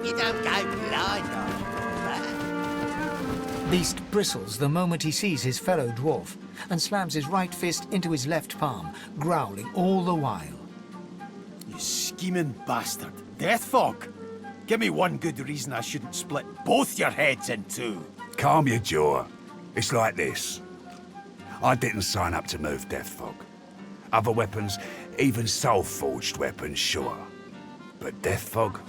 you don't go blind on Beast bristles the moment he sees his fellow dwarf and slams his right fist into his left palm, growling all the while. You scheming bastard. Death fog? Give me one good reason I shouldn't split both your heads in two. Calm your jaw. It's like this. I didn't sign up to move Death Fog. Other weapons, even soul-forged weapons, sure. But Death Fog?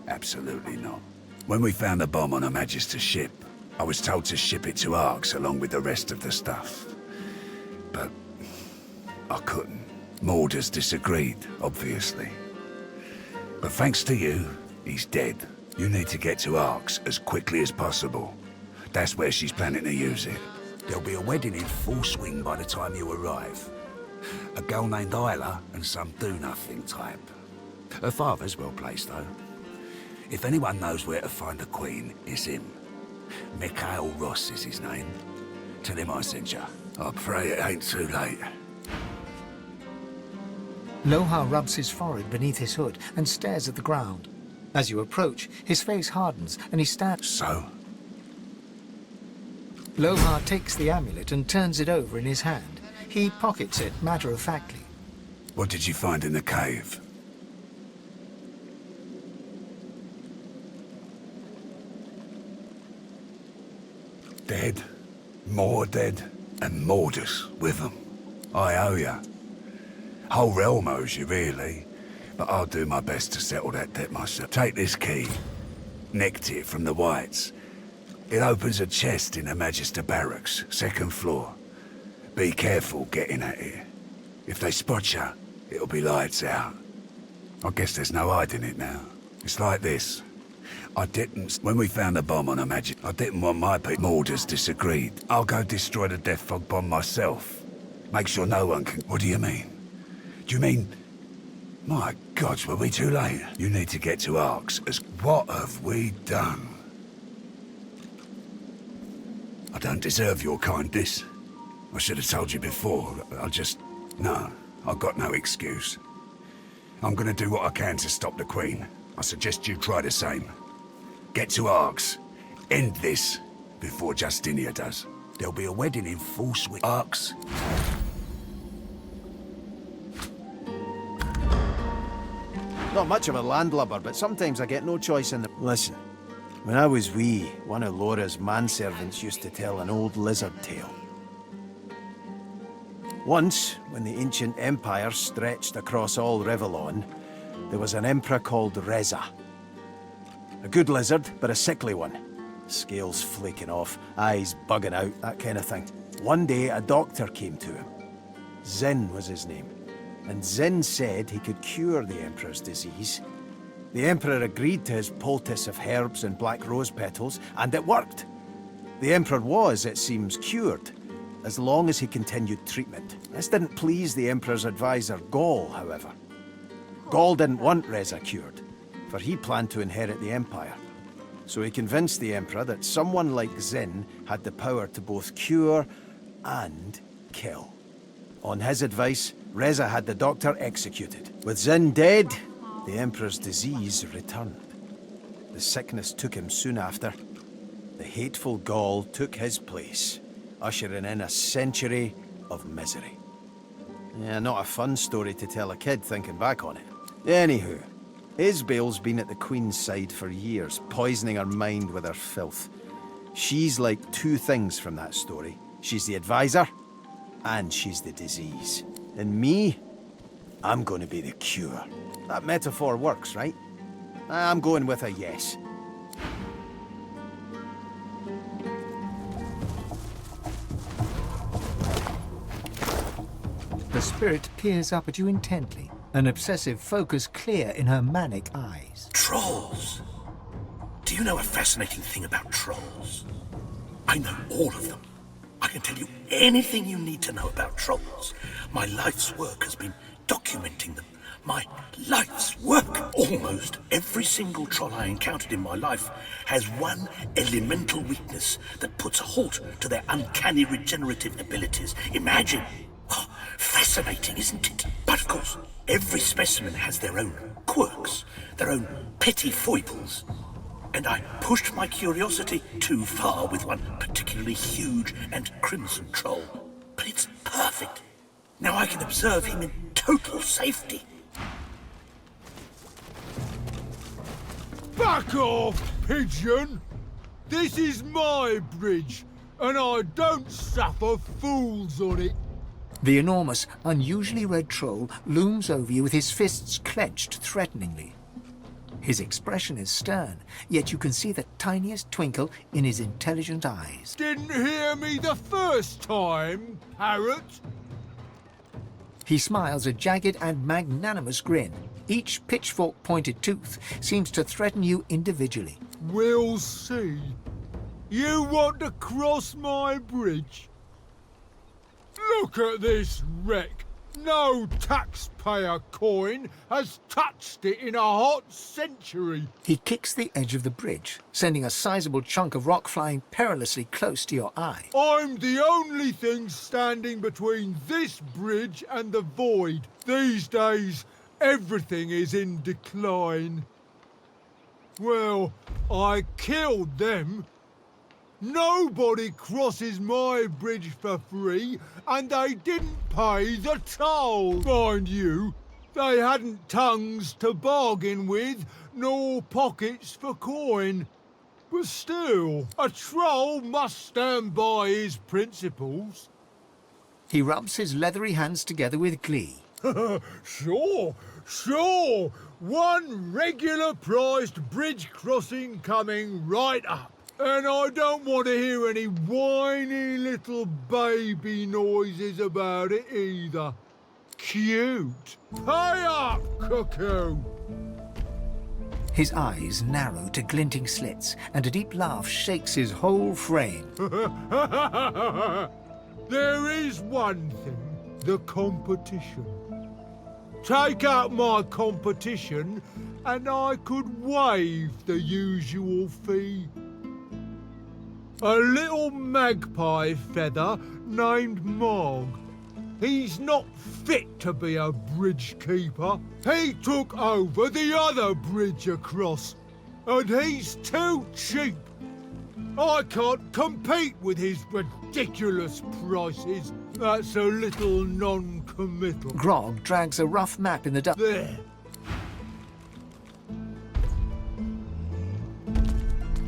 Absolutely not. When we found the bomb on a Magister ship, I was told to ship it to Arx along with the rest of the stuff. But I couldn't. Morders disagreed, obviously. But thanks to you, he's dead. You need to get to Arx as quickly as possible. That's where she's planning to use it. There'll be a wedding in full swing by the time you arrive. A girl named Isla and some do-nothing type. Her father's well placed, though. If anyone knows where to find the Queen, it's him. Mikhail Ross is his name. Tell him I sent you. I pray it ain't too late. Lohar rubs his forehead beneath his hood and stares at the ground. As you approach, his face hardens and he stands. So? Lohar takes the amulet and turns it over in his hand. He pockets it matter-of-factly. What did you find in the cave? Dead, more dead, and Mordus with them. I owe you. Whole realm owes you, really. But I'll do my best to settle that debt myself. Take this key. Nicked it from the Whites. It opens a chest in the Magister Barracks, 2nd floor. Be careful getting at it. If they spot you, it'll be lights out. I guess there's no hiding it now. It's like this. When we found the bomb on a I didn't want my people. Morders disagreed. I'll go destroy the Death Fog bomb myself. Make sure no one can... What do you mean? Do you mean... My gods, were we too late? You need to get to Arx as... What have we done? I don't deserve your kindness. I should have told you before. No, I've got no excuse. I'm gonna do what I can to stop the Queen. I suggest you try the same. Get to Arx. End this before Justinia does. There'll be a wedding in full swing. Arx. Not much of a landlubber, but sometimes I get no choice in the... Listen, when I was wee, one of Laura's manservants used to tell an old lizard tale. Once, when the ancient empire stretched across all Revellon, there was an emperor called Reza. A good lizard, but a sickly one. Scales flaking off, eyes bugging out, that kind of thing. One day, a doctor came to him. Zin was his name. And Zin said he could cure the Emperor's disease. The Emperor agreed to his poultice of herbs and black rose petals, and it worked. The Emperor was, it seems, cured, as long as he continued treatment. This didn't please the Emperor's advisor, Gaul, however. Gaul didn't want Reza cured, for he planned to inherit the Empire. So he convinced the Emperor that someone like Zin had the power to both cure and kill. On his advice, Reza had the doctor executed. With Zin dead, the Emperor's disease returned. The sickness took him soon after. The hateful Gaul took his place, ushering in a century of misery. Yeah, not a fun story to tell a kid thinking back on it. Anywho, Isbael's been at the Queen's side for years, poisoning her mind with her filth. She's like two things from that story. She's the advisor, and she's the disease. And me, I'm going to be the cure. That metaphor works, right? I'm going with a yes. The spirit peers up at you intently, an obsessive focus clear in her manic eyes. Trolls. Do you know a fascinating thing about trolls? I know all of them. I can tell you anything you need to know about trolls. My life's work has been documenting them. My life's work! Almost every single troll I encountered in my life has one elemental weakness that puts a halt to their uncanny regenerative abilities. Imagine Fascinating, isn't it? But of course, every specimen has their own quirks, their own petty foibles. And I pushed my curiosity too far with one particularly huge and crimson troll. But it's perfect. Now I can observe him in total safety. Back off, pigeon! This is my bridge, and I don't suffer fools on it. The enormous, unusually red troll looms over you with his fists clenched threateningly. His expression is stern, yet you can see the tiniest twinkle in his intelligent eyes. Didn't hear me the first time, parrot? He smiles a jagged and magnanimous grin. Each pitchfork-pointed tooth seems to threaten you individually. We'll see. You want to cross my bridge? Look at this wreck. No taxpayer coin has touched it in a hot century. He kicks the edge of the bridge, sending a sizable chunk of rock flying perilously close to your eye. I'm the only thing standing between this bridge and the void. These days, everything is in decline. Well, I killed them. Nobody crosses my bridge for free, and they didn't pay the toll. Mind you, they hadn't tongues to bargain with, nor pockets for coin. But still, a troll must stand by his principles. He rubs his leathery hands together with glee. Sure. One regular-priced bridge crossing coming right up. And I don't want to hear any whiny little baby noises about it either. Cute. Pay up, cuckoo! His eyes narrow to glinting slits, and a deep laugh shakes his whole frame. There is one thing, the competition. Take out my competition, and I could waive the usual fee. A little magpie feather named Mog. He's not fit to be a bridge keeper. He took over the other bridge across, and he's too cheap. I can't compete with his ridiculous prices. That's a little non-committal. Grog drags a rough map in the dust. There.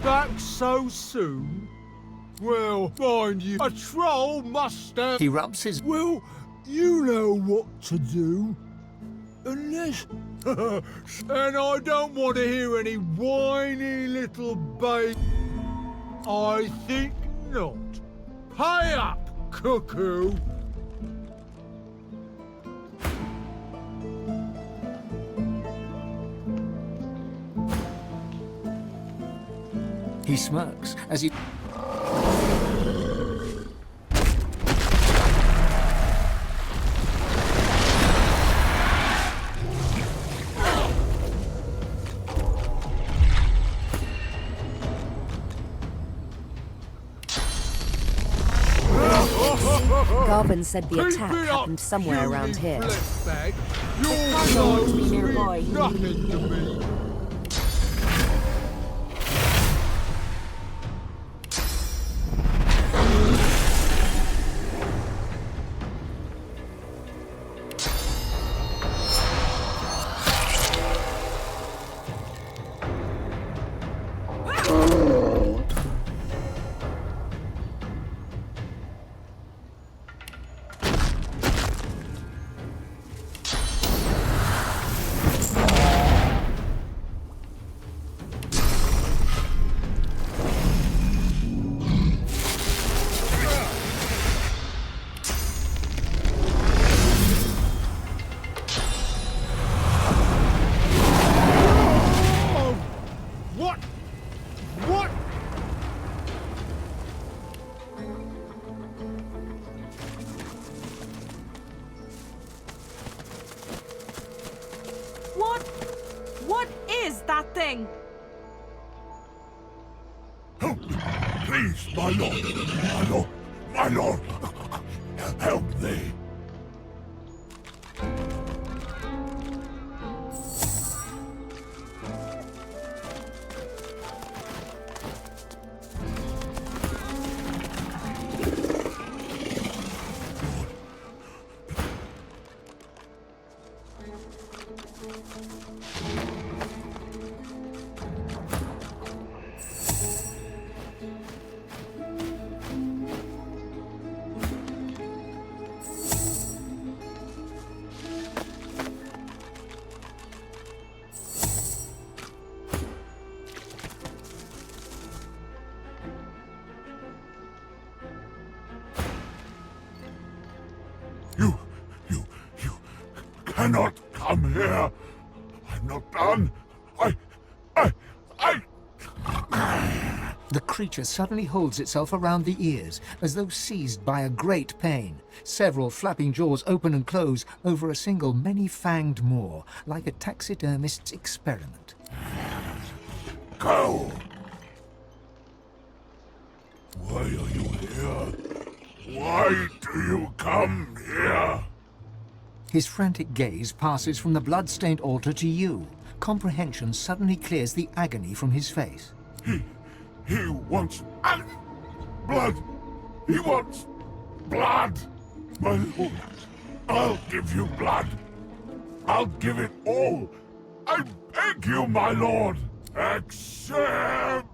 Back so soon? Well, mind you, a troll must stand... He rubs his... Well, you know what to do. Unless... And I don't want to hear any whiny little baby... I think not. Pay up, cuckoo! He smirks as he... Garvin said the attack happened somewhere around here. Your clothes nearby. mean nothing to me. What is that thing? Help me, please, my lord. My lord. Help me. cannot come here. I'm not done. I... The creature suddenly holds itself around the ears, as though seized by a great pain. Several flapping jaws open and close over a single many-fanged maw, like a taxidermist's experiment. Go! Why are you here? Why do you come here? His frantic gaze passes from the blood-stained altar to you. Comprehension suddenly clears the agony from his face. He wants blood. He wants blood. My lord, I'll give you blood. I'll give it all. I beg you, my lord. Accept.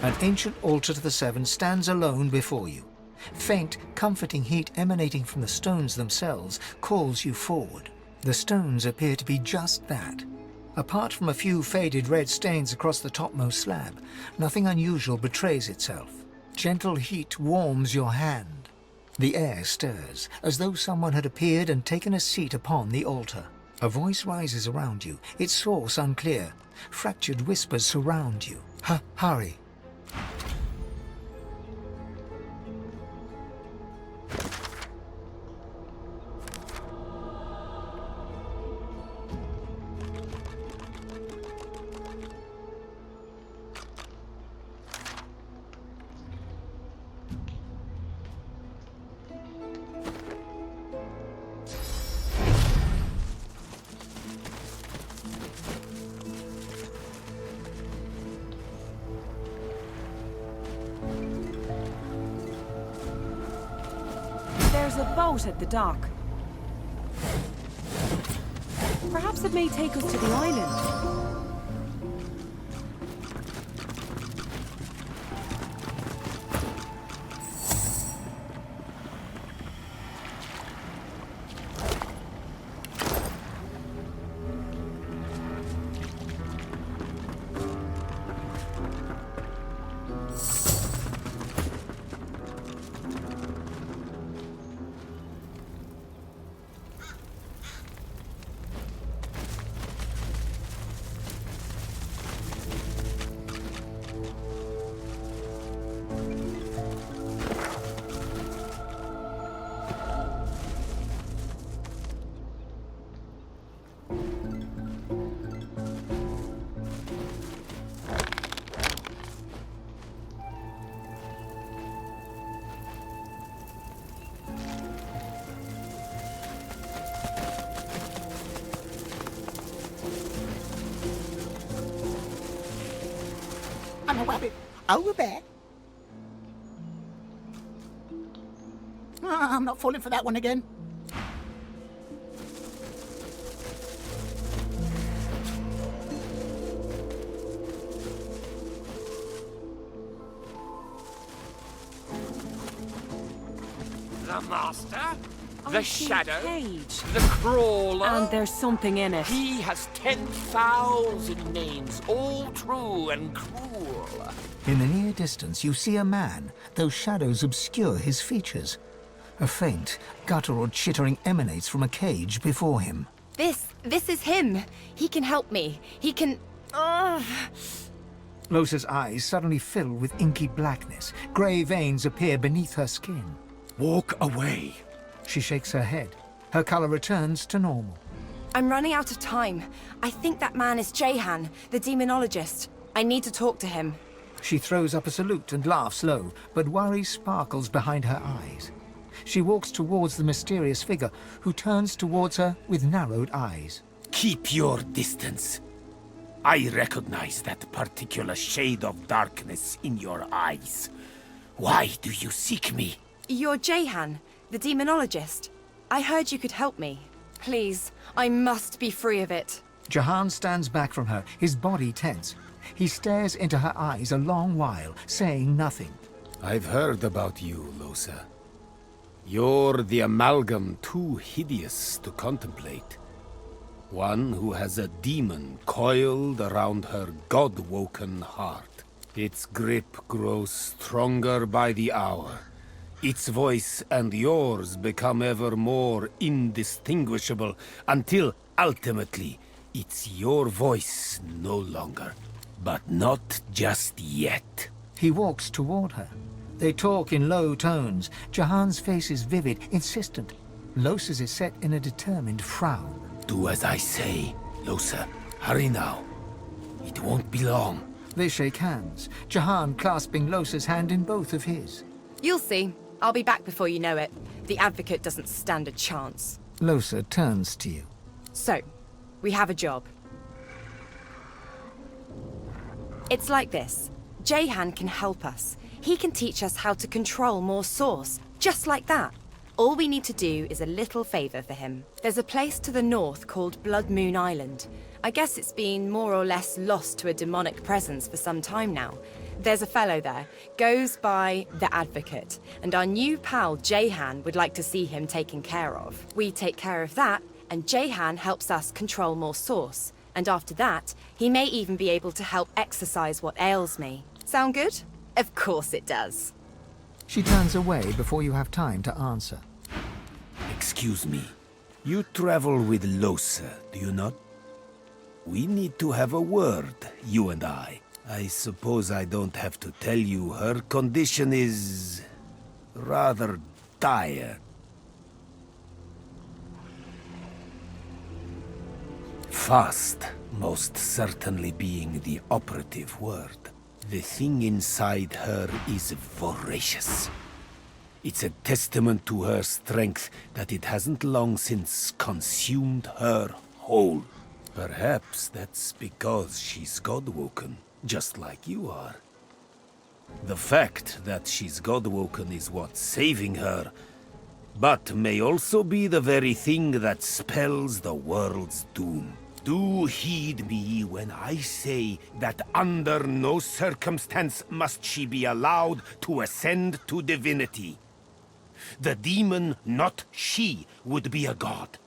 An ancient altar to the Seven stands alone before you. Faint, comforting heat emanating from the stones themselves calls you forward. The stones appear to be just that. Apart from a few faded red stains across the topmost slab, nothing unusual betrays itself. Gentle heat warms your hand. The air stirs, as though someone had appeared and taken a seat upon the altar. A voice rises around you, its source unclear. Fractured whispers surround you. Hurry. There's a boat at the dock. Perhaps it may take us to the island. I'm a wabbit. Over there. I'm not falling for that one again. The Master, I the see a Shadow, cage. the Crawler. And there's something in it. He has 10,000 names, all true and cruel. In the near distance, you see a man, though shadows obscure his features. A faint, guttural chittering emanates from a cage before him. This is him. He can help me. He can... Losa's eyes suddenly fill with inky blackness. Grey veins appear beneath her skin. Walk away. She shakes her head. Her color returns to normal. I'm running out of time. I think that man is Jahan, the Demonologist. I need to talk to him. She throws up a salute and laughs low, but worry sparkles behind her eyes. She walks towards the mysterious figure, who turns towards her with narrowed eyes. Keep your distance. I recognize that particular shade of darkness in your eyes. Why do you seek me? You're Jahan, the Demonologist. I heard you could help me. Please, I must be free of it. Jahan stands back from her, his body tense. He stares into her eyes a long while, saying nothing. I've heard about you, Losa. You're the amalgam too hideous to contemplate. One who has a demon coiled around her god-woken heart. Its grip grows stronger by the hour. Its voice and yours become ever more indistinguishable until, ultimately, it's your voice no longer. But not just yet. He walks toward her. They talk in low tones. Jahan's face is vivid, insistent. Losa's is set in a determined frown. Do as I say, Losa. Hurry now. It won't be long. They shake hands, Jahan clasping Losa's hand in both of his. You'll see. I'll be back before you know it. The Advocate doesn't stand a chance. Losa turns to you. So, we have a job. It's like this. Jahan can help us. He can teach us how to control more Source, just like that. All we need to do is a little favor for him. There's a place to the north called Blood Moon Island. I guess it's been more or less lost to a demonic presence for some time now. There's a fellow there, goes by the Advocate, and our new pal Jahan would like to see him taken care of. We take care of that, and Jahan helps us control more Source. And after that, he may even be able to help exorcise what ails me. Sound good? Of course it does. She turns away before you have time to answer. Excuse me. You travel with Losa, do you not? We need to have a word, you and I. I suppose I don't have to tell you her condition is... rather dire. Fast, most certainly being the operative word. The thing inside her is voracious. It's a testament to her strength that it hasn't long since consumed her whole. Perhaps that's because she's God-woken, just like you are. The fact that she's God-woken is what's saving her, but may also be the very thing that spells the world's doom. Do heed me when I say that under no circumstance must she be allowed to ascend to divinity. The demon, not she, would be a god.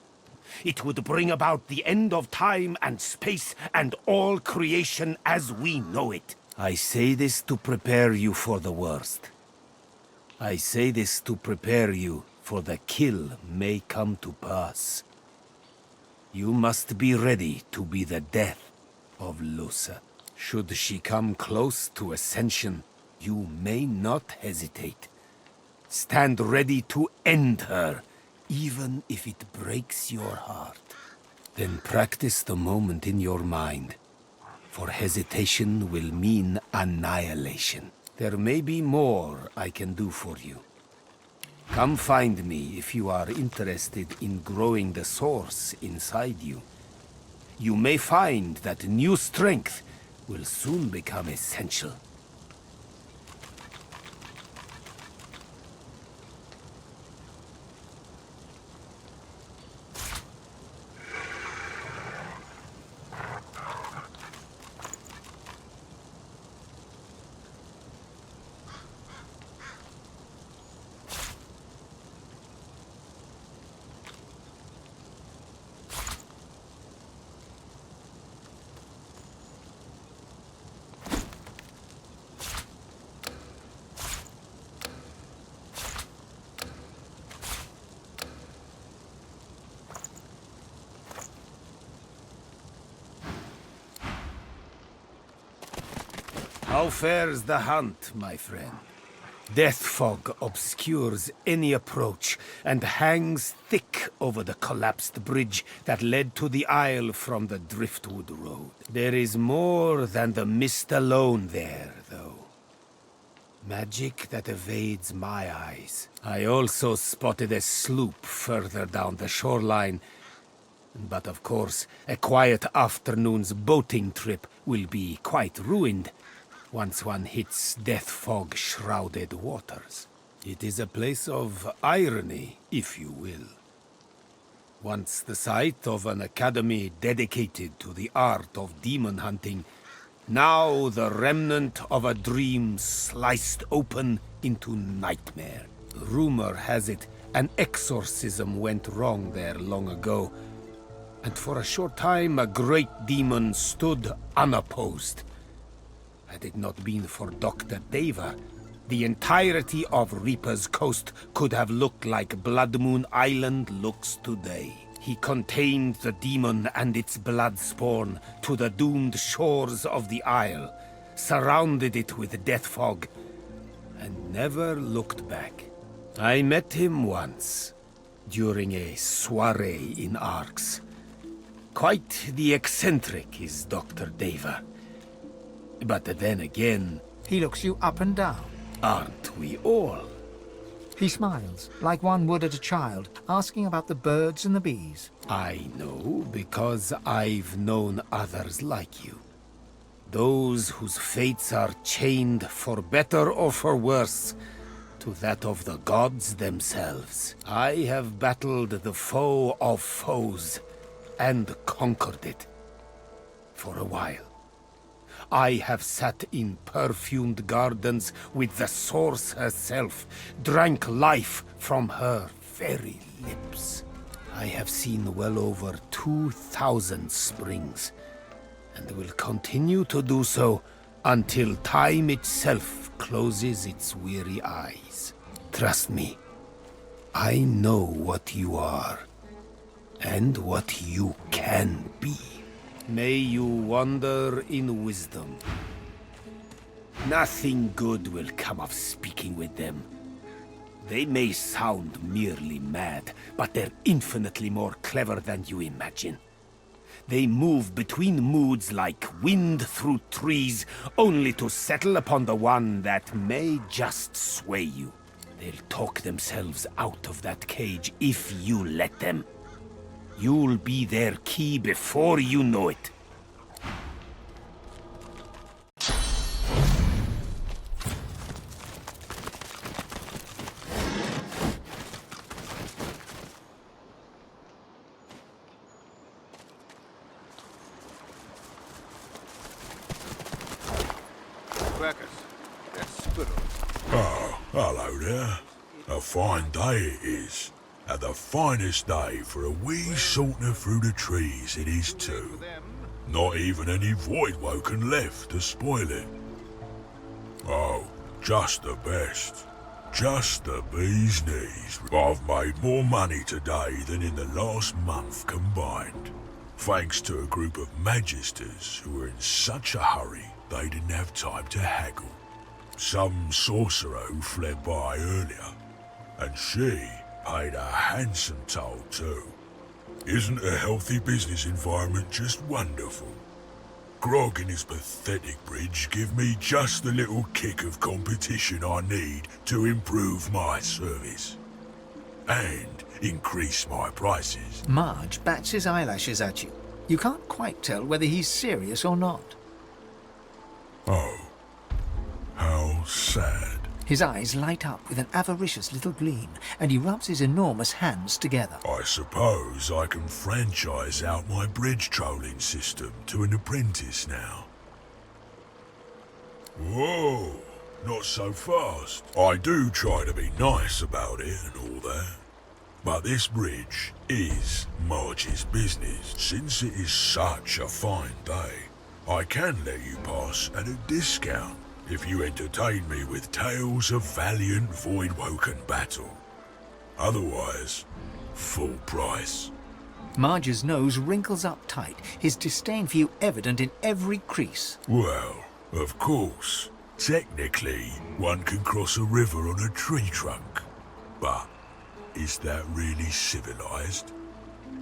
It would bring about the end of time and space and all creation as we know it. I say this to prepare you for the worst. I say this to prepare you for the kill may come to pass. You must be ready to be the death of Losa. Should she come close to ascension, you may not hesitate. Stand ready to end her, even if it breaks your heart. Then practice the moment in your mind, for hesitation will mean annihilation. There may be more I can do for you. Come find me if you are interested in growing the source inside you. You may find that new strength will soon become essential. How fares the hunt, my friend? Death fog obscures any approach and hangs thick over the collapsed bridge that led to the isle from the Driftwood Road. There is more than the mist alone there, though. Magic that evades my eyes. I also spotted a sloop further down the shoreline. But of course, a quiet afternoon's boating trip will be quite ruined once one hits death fog-shrouded waters. It is a place of irony, if you will. Once the site of an academy dedicated to the art of demon hunting, now the remnant of a dream sliced open into nightmare. Rumor has it an exorcism went wrong there long ago, and for a short time a great demon stood unopposed. Had it not been for Dr. Deva, the entirety of Reaper's Coast could have looked like Blood Moon Island looks today. He contained the demon and its blood spawn to the doomed shores of the isle, surrounded it with death fog, and never looked back. I met him once, during a soiree in Arx. Quite the eccentric is Dr. Deva. But then again, He looks you up and down. aren't we all? He smiles, like one would at a child, asking about the birds and the bees. I know because I've known others like you. Those whose fates are chained, for better or for worse, to that of the gods themselves. I have battled the foe of foes and conquered it. For a while. I have sat in perfumed gardens with the source herself, drank life from her very lips. I have seen well over 2,000 springs, and will continue to do so until time itself closes its weary eyes. Trust me, I know what you are, and what you can be. May you wander in wisdom. Nothing good will come of speaking with them. They may sound merely mad, but they're infinitely more clever than you imagine. They move between moods like wind through trees, only to settle upon the one that may just sway you. They'll talk themselves out of that cage if you let them. You'll be their key before you know it. Crackers. That's squirrels. Oh, hello there. A fine day it is. And the finest day for a wee saunter through the trees it is too. Not even any void woken left to spoil it. Oh, just the best. Just the bee's knees. I've made more money today than in the last month combined. Thanks to a group of magisters who were in such a hurry they didn't have time to haggle. Some sorcerer who fled by earlier. And she paid a handsome toll too. Isn't a healthy business environment just wonderful? Grog and his pathetic bridge give me just the little kick of competition I need to improve my service. And increase my prices. Marge bats his eyelashes at you. You can't quite tell whether he's serious or not. Oh, how sad. His eyes light up with an avaricious little gleam, and he rubs his enormous hands together. I suppose I can franchise out my bridge trolling system to an apprentice now. Whoa, not so fast. I do try to be nice about it and all that. But this bridge is Marge's business. Since it is such a fine day, I can let you pass at a discount if you entertain me with tales of valiant void-woken battle. Otherwise, full price. Marge's nose wrinkles up tight, his disdain for you evident in every crease. Well, Of course, technically, one can cross a river on a tree trunk. But is that really civilized?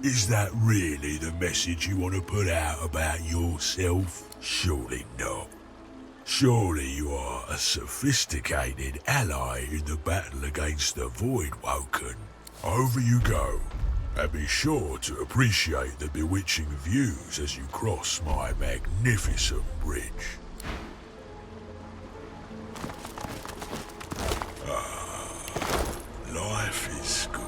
Is that really the message you want to put out about yourself? Surely not. Surely you are a sophisticated ally in the battle against the Voidwoken. Over you go, and be sure to appreciate the bewitching views as you cross my magnificent bridge. Life is good.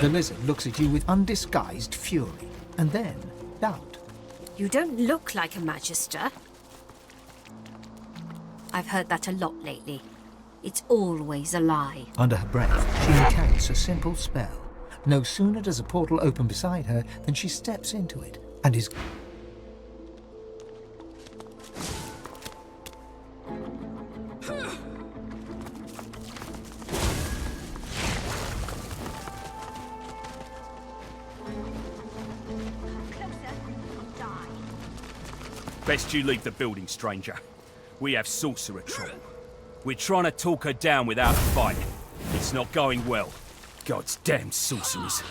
The lizard looks at you with undisguised fury, and then doubt. You don't look like a magister. I've heard that a lot lately. It's always a lie. Under her breath, she incants a simple spell. No sooner does a portal open beside her than she steps into it, and is... Best you leave the building, stranger. We have Sorcerer Troll. We're trying to talk her down without a fight. It's not going well. God's damn sorcerers.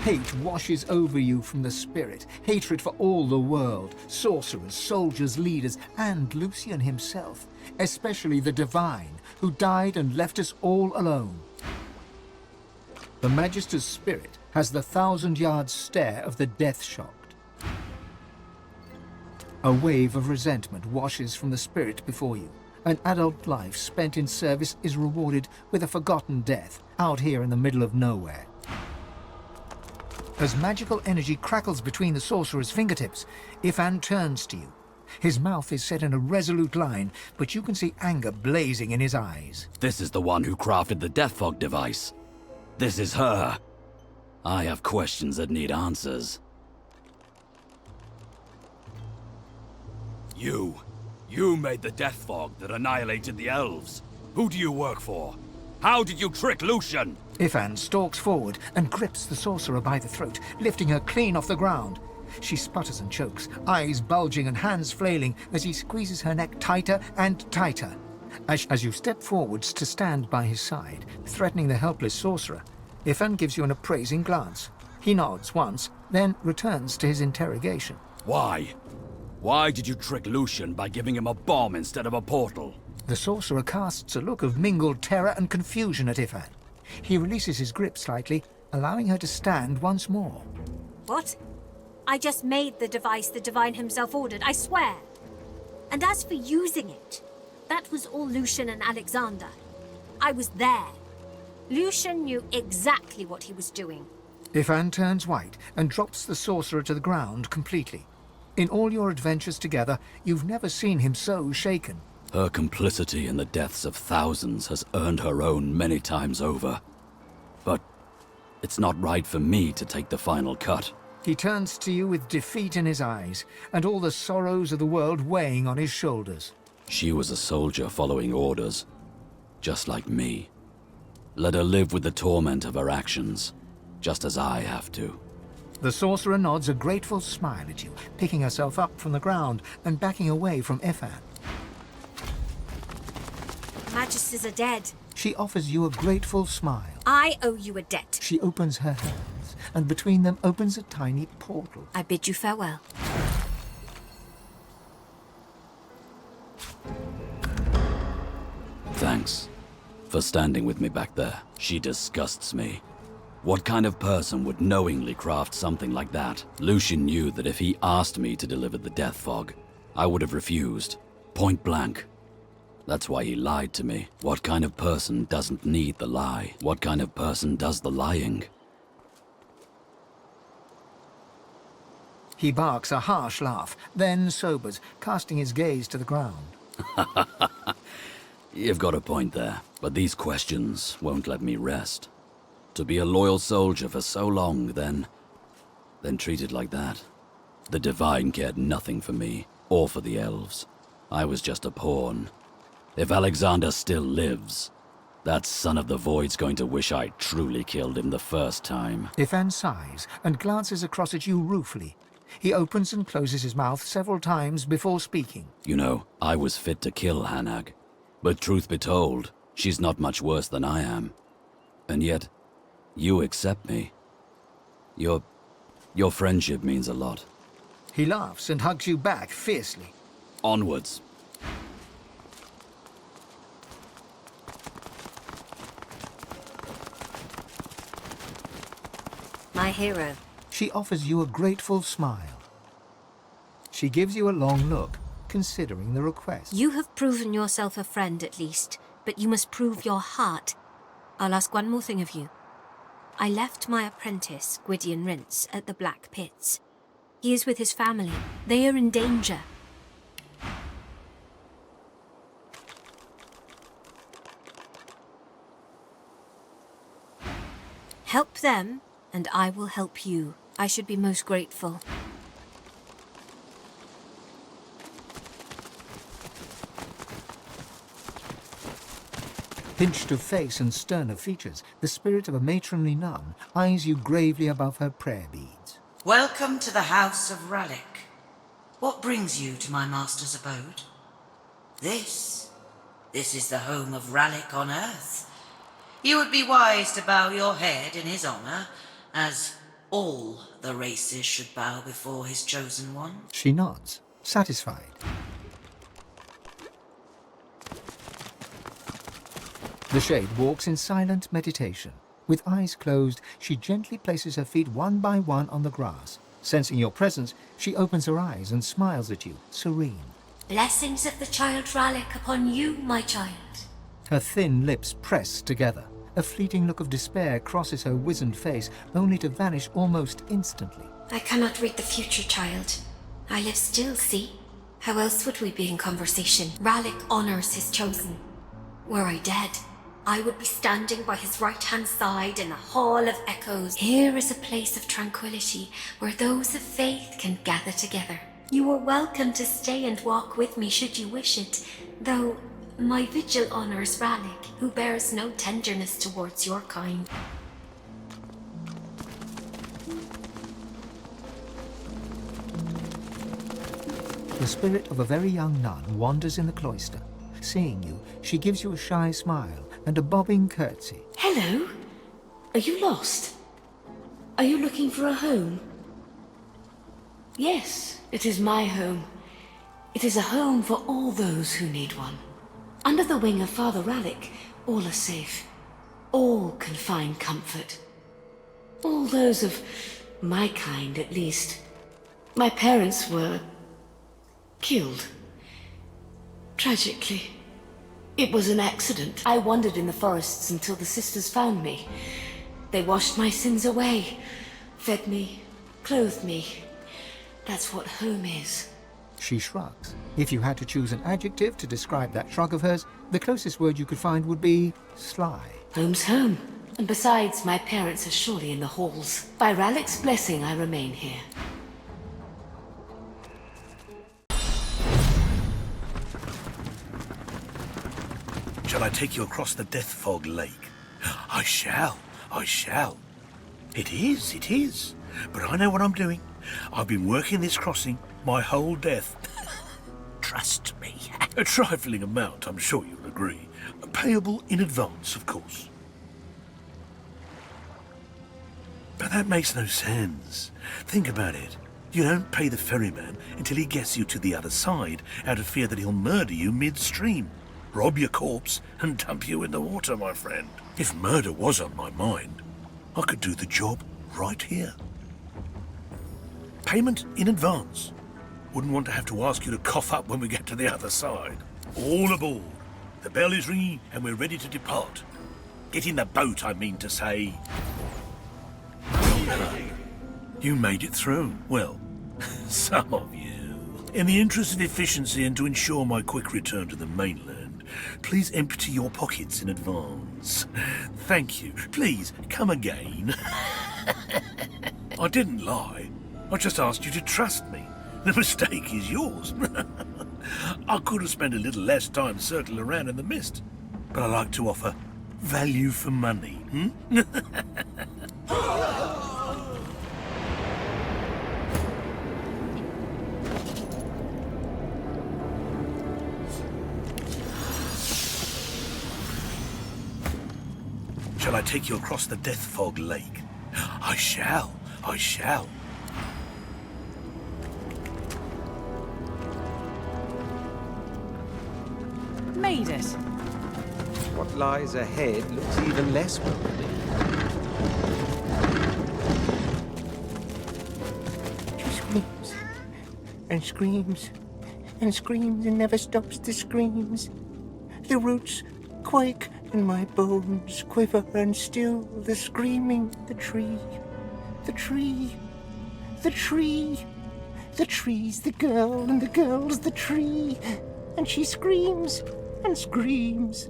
Hate washes over you from the spirit. Hatred for all the world, sorcerers, soldiers, leaders, and Lucian himself. Especially the Divine, who died and left us all alone. The Magister's spirit has the 1,000-yard stare of the death-shocked. A wave of resentment washes from the spirit before you. An adult life spent in service is rewarded with a forgotten death, out here in the middle of nowhere. As magical energy crackles between the sorcerer's fingertips, Ifan turns to you. His mouth is set in a resolute line, but you can see anger blazing in his eyes. This is the one who crafted the Death Fog device. This is her. I have questions that need answers. You made the Death Fog that annihilated the elves. Who do you work for? How did you trick Lucian? Ifan stalks forward and grips the sorcerer by the throat, lifting her clean off the ground. She sputters and chokes, eyes bulging and hands flailing as he squeezes her neck tighter and tighter. As you step forwards to stand by his side, threatening the helpless sorcerer, Ifan gives you an appraising glance. He nods once, then returns to his interrogation. Why? Why did you trick Lucian by giving him a bomb instead of a portal? The sorcerer casts a look of mingled terror and confusion at Ifan. He releases his grip slightly, allowing her to stand once more. What? I just made the device the Divine himself ordered, I swear. And as for using it, that was all Lucian and Alexander. I was there. Lucian knew exactly what he was doing. Ifan turns white and drops the sorcerer to the ground completely. In all your adventures together, you've never seen him so shaken. Her complicity in the deaths of thousands has earned her own many times over. But it's not right for me to take the final cut. He turns to you with defeat in his eyes, and all the sorrows of the world weighing on his shoulders. She was a soldier following orders, just like me. Let her live with the torment of her actions, just as I have to. The sorcerer nods a grateful smile at you, picking herself up from the ground and backing away from Ifan. Magisters are dead. She offers you a grateful smile. I owe you a debt. She opens her hands, and between them opens a tiny portal. I bid you farewell. Thanks for standing with me back there. She disgusts me. What kind of person would knowingly craft something like that? Lucian knew that if he asked me to deliver the Death Fog, I would have refused. Point blank. That's why he lied to me. What kind of person doesn't need the lie? What kind of person does the lying? He barks a harsh laugh, then sobers, casting his gaze to the ground. You've got a point there, but these questions won't let me rest. To be a loyal soldier for so long, then treated like that. The Divine cared nothing for me, or for the elves. I was just a pawn. If Alexander still lives, that son of the Void's going to wish I truly killed him the first time. Ifan sighs and glances across at you ruefully. He opens and closes his mouth several times before speaking. You know, I was fit to kill Hanag. But truth be told, she's not much worse than I am. And yet, you accept me. Your friendship means a lot. He laughs and hugs you back fiercely. Onwards. My hero. She offers you a grateful smile. She gives you a long look, considering the request. You have proven yourself a friend at least, but you must prove your heart. I'll ask one more thing of you. I left my apprentice, Gwydion Rintz, at the Black Pits. He is with his family. They are in danger. Help them, and I will help you. I should be most grateful. Pinched of face and stern of features, the spirit of a matronly nun eyes you gravely above her prayer beads. Welcome to the House of Rallick. What brings you to my master's abode? This is the home of Rallick on Earth. You would be wise to bow your head in his honor, as all the races should bow before his chosen one? She nods, satisfied. The Shade walks in silent meditation. With eyes closed, she gently places her feet one by one on the grass. Sensing your presence, she opens her eyes and smiles at you, serene. Blessings of the child Rallick upon you, my child. Her thin lips press together. A fleeting look of despair crosses her wizened face, only to vanish almost instantly. I cannot read the future, child. I live still, see? How else would we be in conversation? Rallick honors his chosen. Were I dead, I would be standing by his right-hand side in a hall of echoes. Here is a place of tranquility where those of faith can gather together. You are welcome to stay and walk with me should you wish it, though my vigil honors Rallick, who bears no tenderness towards your kind. The spirit of a very young nun wanders in the cloister. Seeing you, she gives you a shy smile and a bobbing curtsy. Hello? Are you lost? Are you looking for a home? Yes, it is my home. It is a home for all those who need one. Under the wing of Father Rallick, all are safe. All can find comfort. All those of my kind, at least. My parents were killed. Tragically. It was an accident. I wandered in the forests until the sisters found me. They washed my sins away, fed me, clothed me. That's what home is. She shrugs. If you had to choose an adjective to describe that shrug of hers, the closest word you could find would be sly. Home's home. And besides, my parents are surely in the halls. By Rallick's blessing, I remain here. Shall I take you across the Death Fog Lake? I shall. I shall. It is. But I know what I'm doing. I've been working this crossing my whole death. Trust me. A trifling amount, I'm sure you'll agree. Payable in advance, of course. But that makes no sense. Think about it. You don't pay the ferryman until he gets you to the other side, out of fear that he'll murder you midstream. Rob your corpse and dump you in the water, my friend. If murder was on my mind, I could do the job right here. Payment in advance. Wouldn't want to have to ask you to cough up when we get to the other side. All aboard. The bell is ringing and we're ready to depart. Get in the boat, I mean to say. Well done. You made it through. Well, some of you. In the interest of efficiency and to ensure my quick return to the mainland, please empty your pockets in advance. Thank you. Please, come again. I didn't lie. I just asked you to trust me. The mistake is yours. I could have spent a little less time circling around in the mist, but I like to offer value for money. Shall I take you across the Death Fog Lake? I shall. Made it. What lies ahead looks even less welcoming. She screams and screams and screams and never stops the screams. The roots quake and my bones quiver and still the screaming, the tree, the tree, the tree. The tree's the girl and the girl's the tree. And she screams and screams.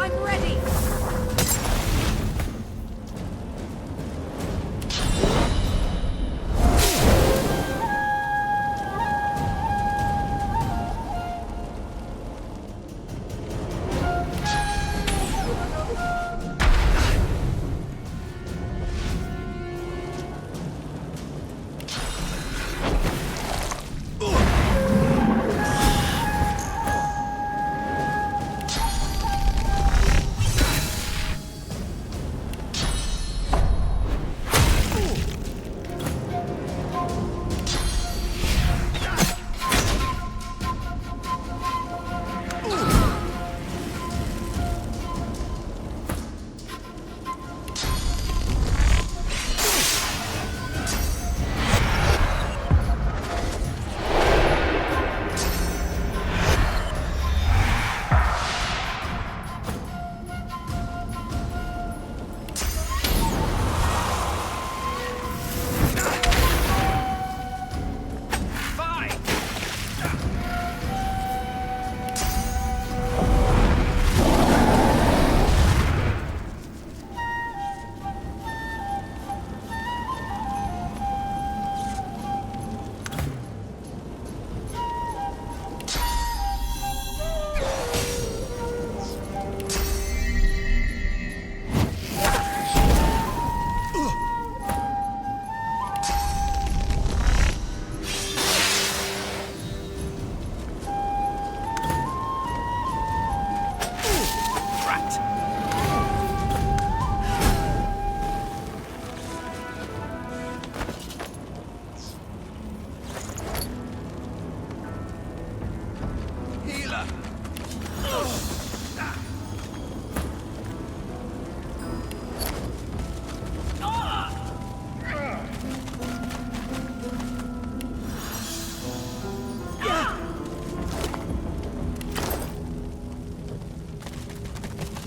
I'm ready!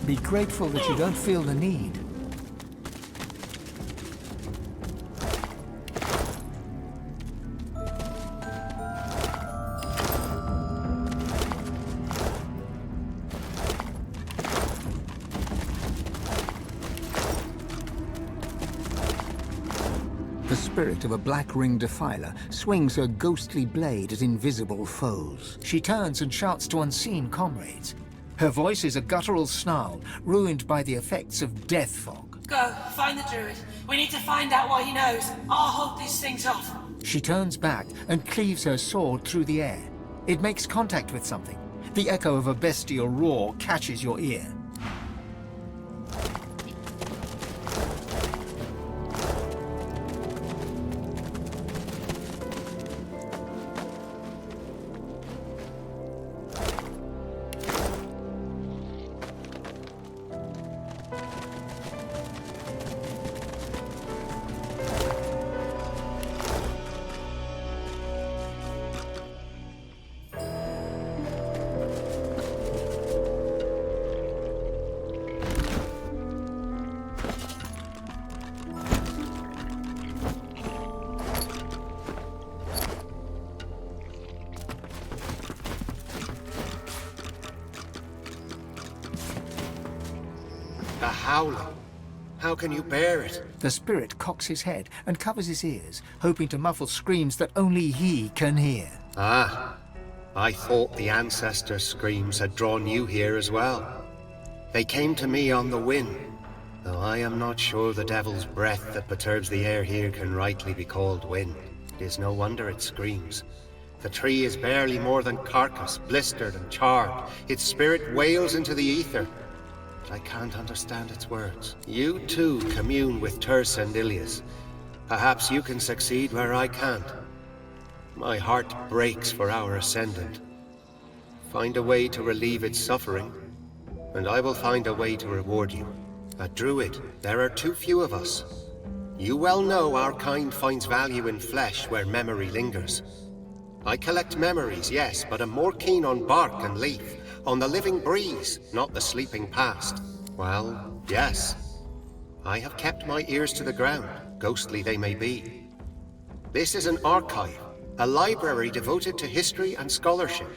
Be grateful that you don't feel the need. The spirit of a black-ringed defiler swings her ghostly blade at invisible foes. She turns and shouts to unseen comrades. Her voice is a guttural snarl, ruined by the effects of death fog. Go, find the druid. We need to find out what he knows. I'll hold these things off. She turns back and cleaves her sword through the air. It makes contact with something. The echo of a bestial roar catches your ear. The howling. How can you bear it? The spirit cocks his head and covers his ears, hoping to muffle screams that only he can hear. Ah, I thought the ancestors' screams had drawn you here as well. They came to me on the wind, though I am not sure the devil's breath that perturbs the air here can rightly be called wind. It is no wonder it screams. The tree is barely more than carcass, blistered and charred. Its spirit wails into the ether, but I can't understand its words. You too commune with Terse and Ilias. Perhaps you can succeed where I can't. My heart breaks for our Ascendant. Find a way to relieve its suffering, and I will find a way to reward you. A druid, there are too few of us. You well know our kind finds value in flesh where memory lingers. I collect memories, yes, but am more keen on bark and leaf, on the living breeze, not the sleeping past. Well, Yes. I have kept my ears to the ground, ghostly they may be. This is an archive, a library devoted to history and scholarship.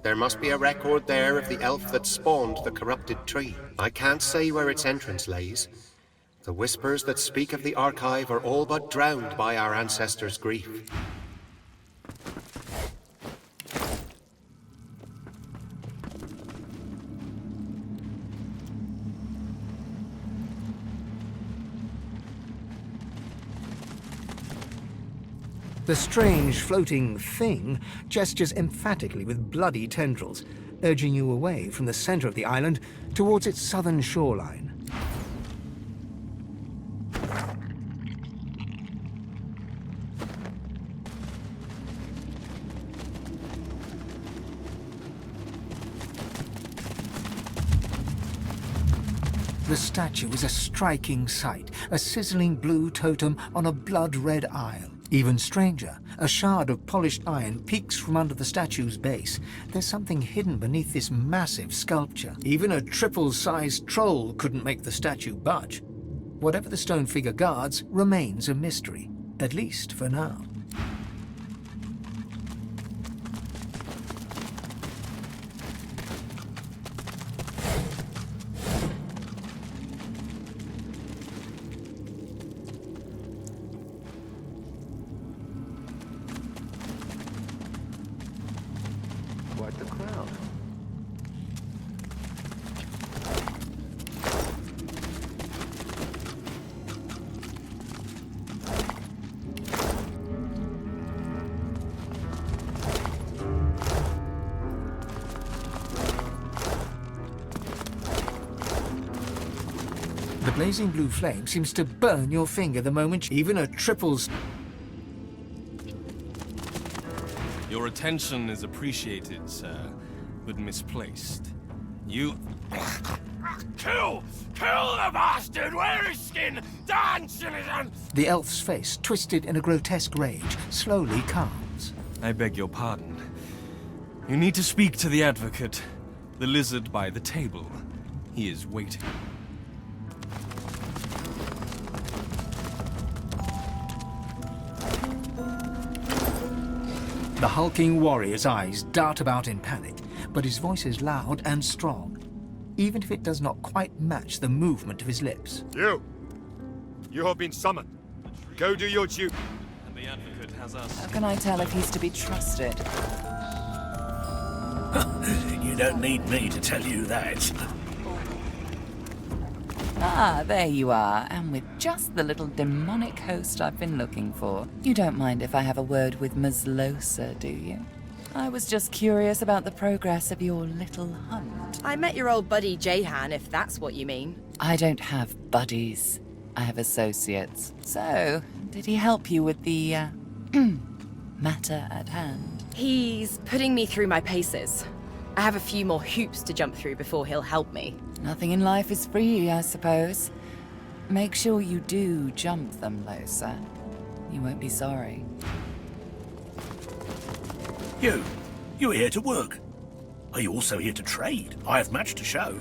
There must be a record there of the elf that spawned the corrupted tree. I can't say where its entrance lays. The whispers that speak of the archive are all but drowned by our ancestors' grief. The strange floating thing gestures emphatically with bloody tendrils, urging you away from the center of the island towards its southern shoreline. The statue is a striking sight, a sizzling blue totem on a blood-red isle. Even stranger, a shard of polished iron peeks from under the statue's base. There's something hidden beneath this massive sculpture. Even a triple-sized troll couldn't make the statue budge. Whatever the stone figure guards remains a mystery, at least for now. Quite the crowd. The blazing blue flame seems to burn your finger the moment even a triples. Your attention is appreciated, sir, but misplaced. You... Kill! Kill the bastard! Wear his skin! Dance, citizen! The elf's face, twisted in a grotesque rage, slowly calms. I beg your pardon. You need to speak to the advocate, the lizard by the table. He is waiting. The hulking warrior's eyes dart about in panic, but his voice is loud and strong, even if it does not quite match the movement of his lips. You have been summoned. Go do your duty. And the advocate has us. How can I tell if he's to be trusted? You don't need me to tell you that. Ah, there you are, and with just the little demonic host I've been looking for. You don't mind if I have a word with Mazlosa, do you? I was just curious about the progress of your little hunt. I met your old buddy Jahan, if that's what you mean. I don't have buddies. I have associates. So, did he help you with the, matter at hand? He's putting me through my paces. I have a few more hoops to jump through before he'll help me. Nothing in life is free, I suppose. Make sure you do jump them, Losa. You won't be sorry. You're here to work. Are you also here to trade? I have much to show.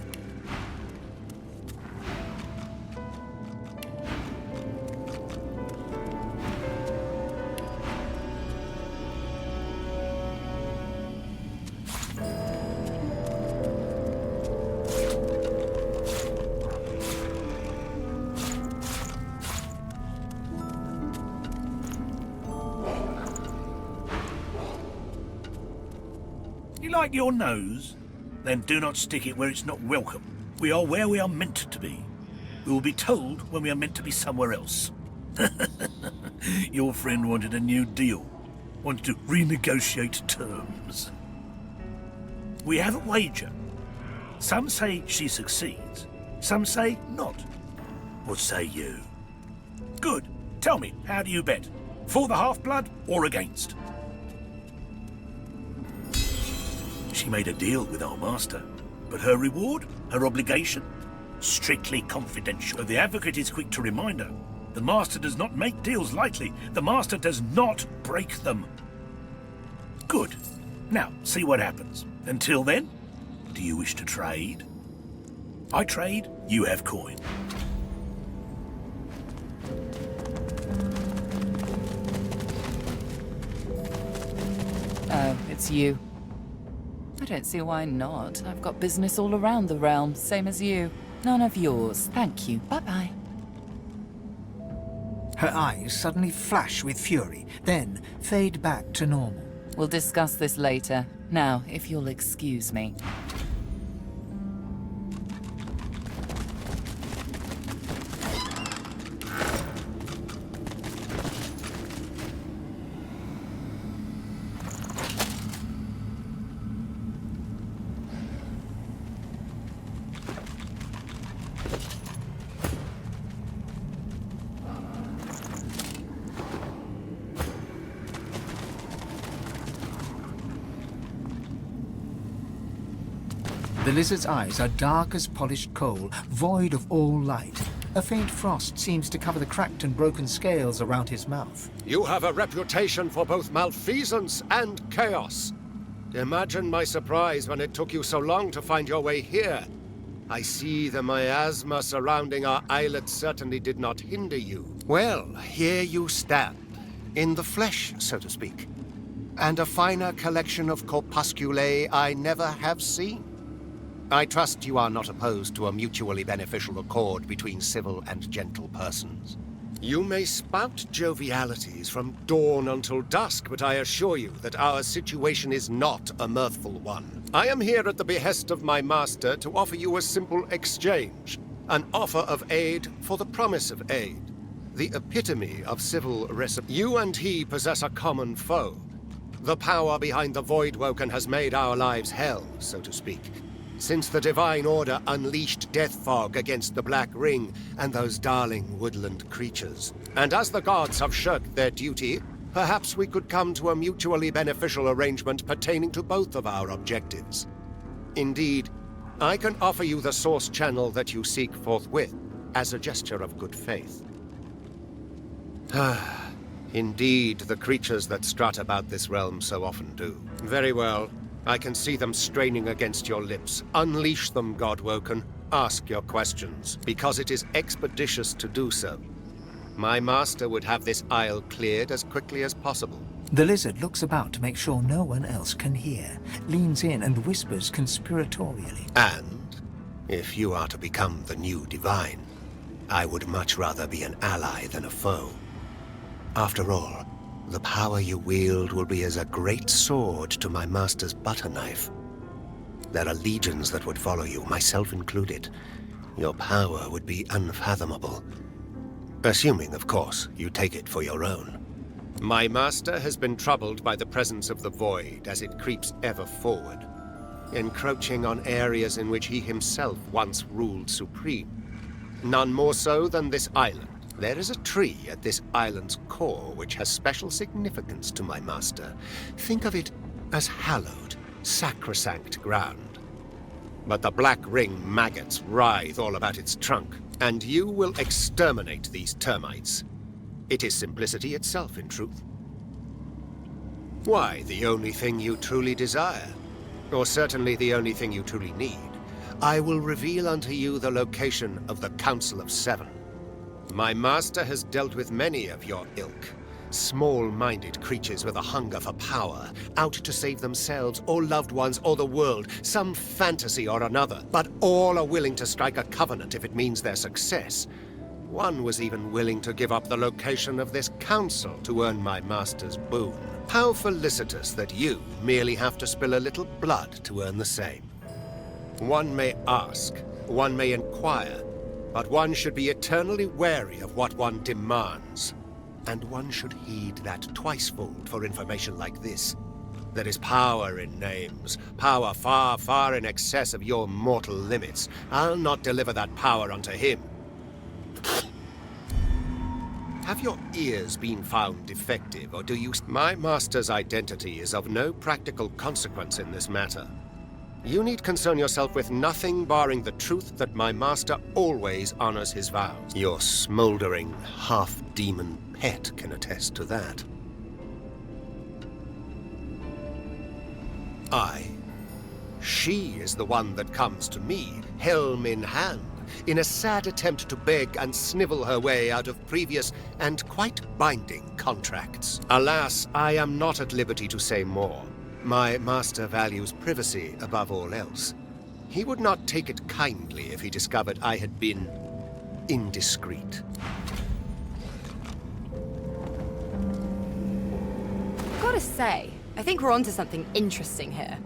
You like your nose? Then do not stick it where it's not welcome. We are where we are meant to be. We will be told when we are meant to be somewhere else. Your friend wanted a new deal. Wanted to renegotiate terms. We have a wager. Some say she succeeds. Some say not. What say you? Good. Tell me, how do you bet? For the half-blood or against? She made a deal with our master, but her reward, her obligation, strictly confidential. But the advocate is quick to remind her, the master does not make deals lightly. The master does not break them. Good. Now, see what happens. Until then, do you wish to trade? I trade, you have coin. Oh, it's you. I don't see why not. I've got business all around the realm, same as you. None of yours. Thank you. Bye-bye. Her eyes suddenly flash with fury, then fade back to normal. We'll discuss this later. Now, if you'll excuse me. The lizard's eyes are dark as polished coal, void of all light. A faint frost seems to cover the cracked and broken scales around his mouth. You have a reputation for both malfeasance and chaos. Imagine my surprise when it took you so long to find your way here. I see the miasma surrounding our islet certainly did not hinder you. Well, here you stand, in the flesh, so to speak. And a finer collection of corpusculae I never have seen. I trust you are not opposed to a mutually beneficial accord between civil and gentle persons. You may spout jovialities from dawn until dusk, but I assure you that our situation is not a mirthful one. I am here at the behest of my master to offer you a simple exchange. An offer of aid for the promise of aid. The epitome of civil reciprocity. You and he possess a common foe. The power behind the Voidwoken has made our lives hell, so to speak. Since the Divine Order unleashed death fog against the Black Ring and those darling woodland creatures. And as the gods have shirked their duty, perhaps we could come to a mutually beneficial arrangement pertaining to both of our objectives. Indeed, I can offer you the source channel that you seek forthwith, as a gesture of good faith. Indeed, the creatures that strut about this realm so often do. Very well. I can see them straining against your lips. Unleash them, Godwoken. Ask your questions, because it is expeditious to do so. My master would have this isle cleared as quickly as possible. The lizard looks about to make sure no one else can hear, leans in and whispers conspiratorially. And, if you are to become the new Divine, I would much rather be an ally than a foe. After all, the power you wield will be as a great sword to my master's butter knife. There are legions that would follow you, myself included. Your power would be unfathomable. Assuming, of course, you take it for your own. My master has been troubled by the presence of the Void as it creeps ever forward, encroaching on areas in which he himself once ruled supreme. None more so than this island. There is a tree at this island's core which has special significance to my master. Think of it as hallowed, sacrosanct ground. But the Black Ring maggots writhe all about its trunk, and you will exterminate these termites. It is simplicity itself, in truth. Why, the only thing you truly desire, or certainly the only thing you truly need, I will reveal unto you the location of the Council of Seven. My master has dealt with many of your ilk. Small-minded creatures with a hunger for power, out to save themselves or loved ones or the world, some fantasy or another, but all are willing to strike a covenant if it means their success. One was even willing to give up the location of this council to earn my master's boon. How felicitous that you merely have to spill a little blood to earn the same. One may ask, one may inquire, but one should be eternally wary of what one demands. And one should heed that twicefold for information like this. There is power in names, power far, far in excess of your mortal limits. I'll not deliver that power unto him. Have your ears been found defective, or do you... My master's identity is of no practical consequence in this matter. You need concern yourself with nothing barring the truth that my master always honors his vows. Your smoldering, half-demon pet can attest to that. I She is the one that comes to me, helm in hand, in a sad attempt to beg and snivel her way out of previous and quite binding contracts. Alas, I am not at liberty to say more. My master values privacy above all else. He would not take it kindly if he discovered I had been indiscreet. Gotta say, I think we're onto something interesting here.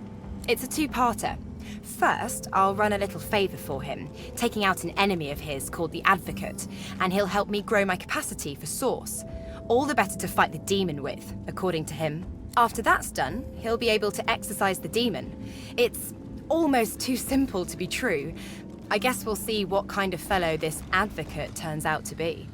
It's a two-parter. First, I'll run a little favor for him, taking out an enemy of his called the Advocate, and he'll help me grow my capacity for Source. All the better to fight the demon with, according to him. After that's done, he'll be able to exorcise the demon. It's almost too simple to be true. I guess we'll see what kind of fellow this Advocate turns out to be.